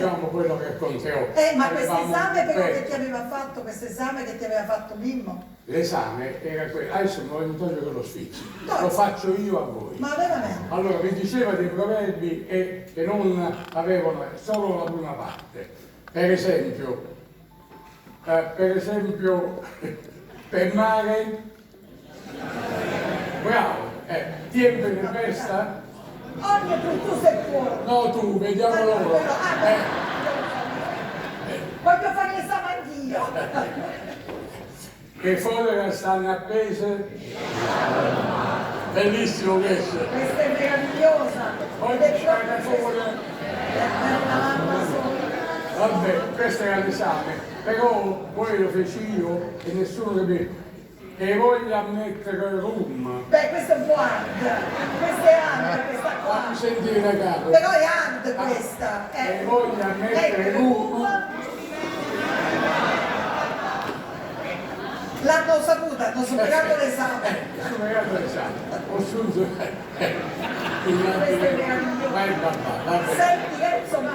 diciamo quello che conteò. Ma questo esame però che ti aveva fatto, questo esame che ti aveva fatto Mimmo? L'esame era quello, adesso mi voglio togliere quello sfizio, lo faccio io a voi. Ma veramente? Allora, mi diceva dei proverbi che non avevano solo la prima parte. Per esempio, per mare, bravo, tempo in festa, Ogni tu sei fuori. no tu, vediamo loro. Voglio fare l'esame anch'io. Che fodere stanno appese. Bellissimo questo. Questa è meravigliosa. Poi c'è la fodera. Vabbè, questo era l'esame, però poi lo feci io e nessuno capì. E voglio ammettere rum. Beh, questo è un po' hard. Questa è hard, questa qua. Fammi sentire da capo. Però è hard questa. E voglio ammettere rum. L'hanno saputa, hanno superato l'esame. Superato l'esame. Ho assunto. Questo è meraviglioso. Vai papà, va bene. Senti, insomma,